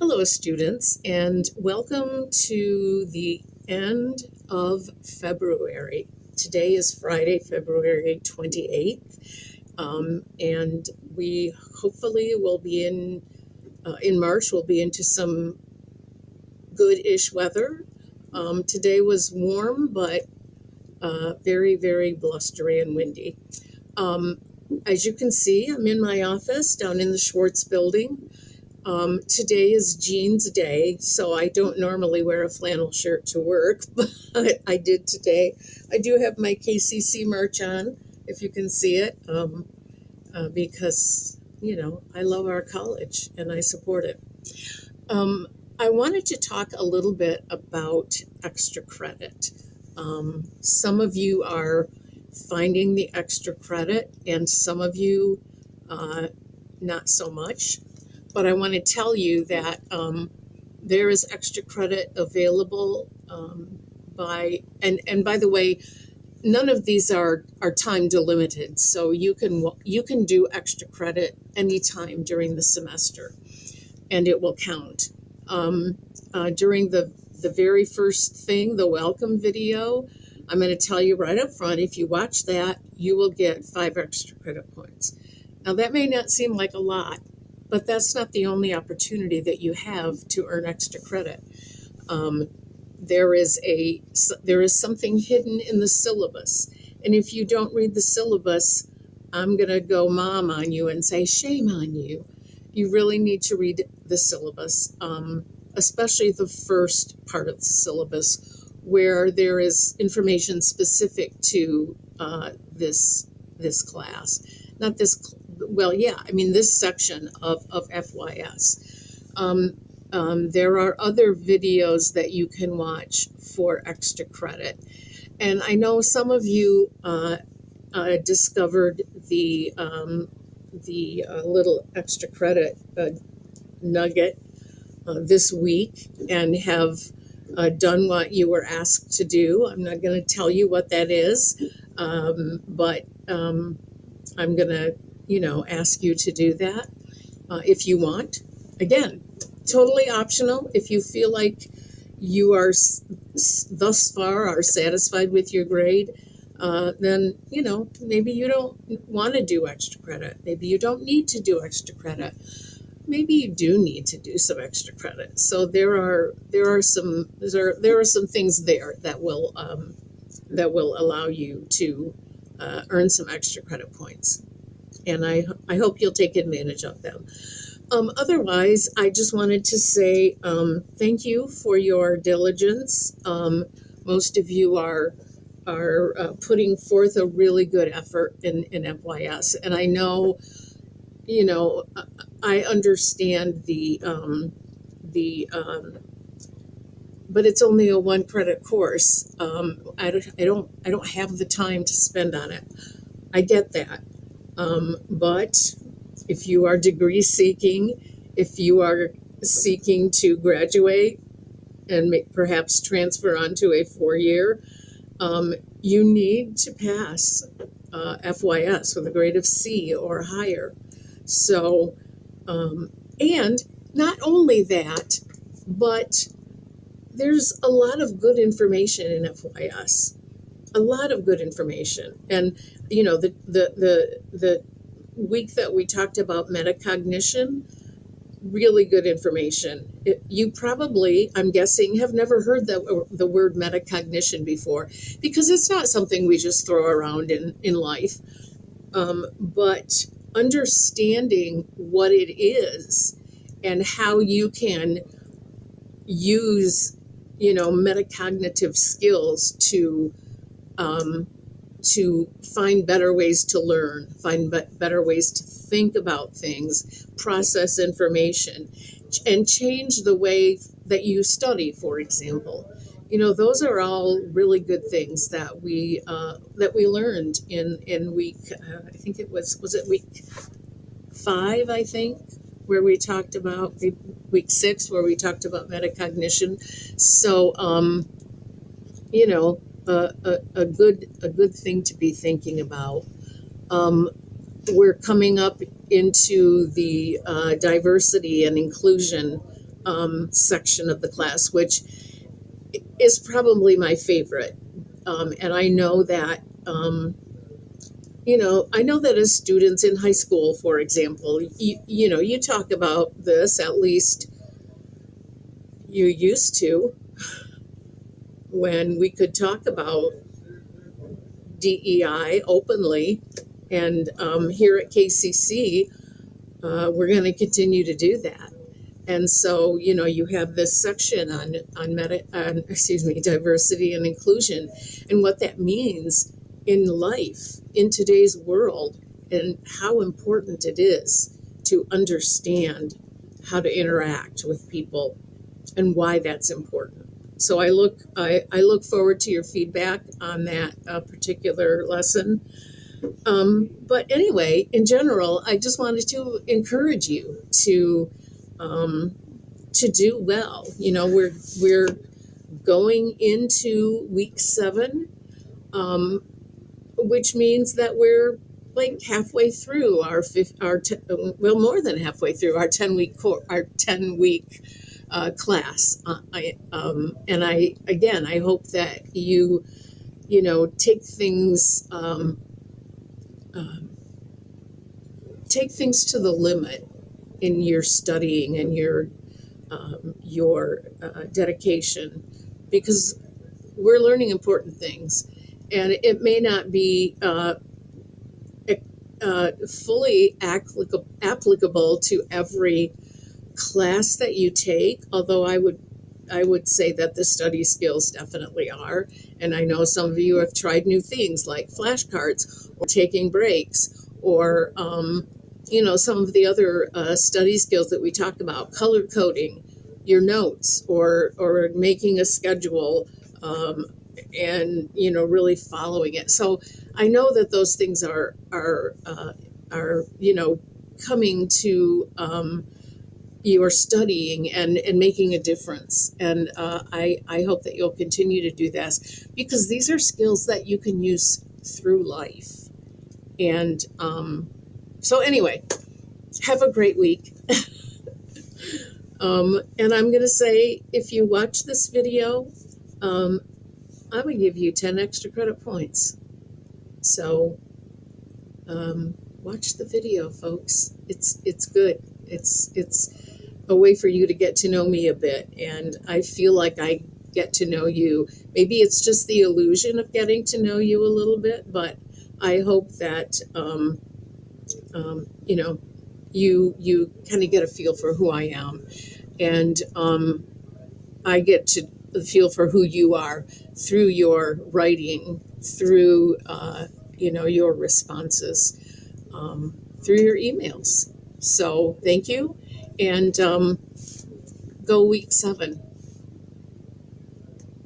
Hello, students, and welcome to the end of February. Today is Friday, February 28th, and we hopefully will be in March, we'll be into some good-ish weather. Today was warm, but very, very blustery and windy. Um, as you can see, I'm in my office down in the Schwartz building. Today is Jeans Day, so I don't normally wear a flannel shirt to work, but I did today. I do have my KCC merch on, if you can see it, because, I love our college and I support it. Um, I wanted to talk a little bit about extra credit. Some of you are finding the extra credit, and some of you not so much. But I want to tell you that there is extra credit available and by the way, none of these are time delimited, so you can do extra credit anytime during the semester, and it will count. During the very first thing, the welcome video, I'm going to tell you right up front, if you watch that, you will get 5 extra credit points. Now, that may not seem like a lot, but that's not the only opportunity that you have to earn extra credit. Um, there is something hidden in the syllabus, and if you don't read the syllabus, I'm going to go mom on you and say shame on you. You really need to read the syllabus, especially the first part of the syllabus, where there is information specific to this class, not this. Well, yeah, I mean this section of FYS. There are other videos that you can watch for extra credit, and I know some of you discovered the little extra credit nugget this week and have done what you were asked to do. I'm not going to tell you what that is, but I'm going to, ask you to do that if you want. Again, totally optional. If you feel like you are thus far are satisfied with your grade, then maybe you don't want to do extra credit. Maybe you don't need to do extra credit. Maybe you do need to do some extra credit. So there are some things there that will allow you to earn some extra credit points, and I hope you'll take advantage of them. Otherwise, I just wanted to say thank you for your diligence. Most of you are putting forth a really good effort in FYS, and I know, I understand but it's only a 1 credit course. I don't have the time to spend on it. I get that, but if you are degree seeking, if you are seeking to graduate and perhaps transfer onto a 4-year, you need to pass FYS with a grade of C or higher. So, and not only that, but there's a lot of good information in FYS, a lot of good information. And, the week that we talked about metacognition, really good information. You probably, I'm guessing, have never heard the word metacognition before, because it's not something we just throw around in life. But understanding what it is and how you can use, metacognitive skills to find better ways to learn, find better ways to think about things, process information, and change the way that you study, for example. Those are all really good things that we learned in week. I think it was it week 5, I think, where we talked about week 6, where we talked about metacognition. So, a good thing to be thinking about. We're coming up into the diversity and inclusion section of the class, which is probably my favorite. And I know that, I know that as students in high school, for example, you talk about this, at least you used to, when we could talk about DEI openly. And here at KCC, we're going to continue to do that. And so, you have this section on diversity and inclusion, and what that means in life in today's world, and how important it is to understand how to interact with people and why that's important. So I look forward to your feedback on that particular lesson. But anyway, in general, I just wanted to encourage you um, to do well. We're going into week 7, which means that we're like halfway through well, more than halfway through our 10-week class. I hope that take things. Take things to the limit in your studying and your dedication, because we're learning important things, and it may not be fully applicable to every class that you take, although I would say that the study skills definitely are. And I know some of you have tried new things like flashcards or taking breaks, or some of the other study skills that we talked about, color coding your notes, or making a schedule, and really following it. So I know that those things are coming to you are studying and making a difference. And I hope that you'll continue to do this, because these are skills that you can use through life. And so anyway, have a great week. And I'm going to say, if you watch this video, I'm going to give you 10 extra credit points. So watch the video, folks. It's good. It's a way for you to get to know me a bit, and I feel like I get to know you. Maybe it's just the illusion of getting to know you a little bit, but I hope that you kind of get a feel for who I am, and I get to feel for who you are through your writing, through your responses, through your emails. So thank you, and go week 7.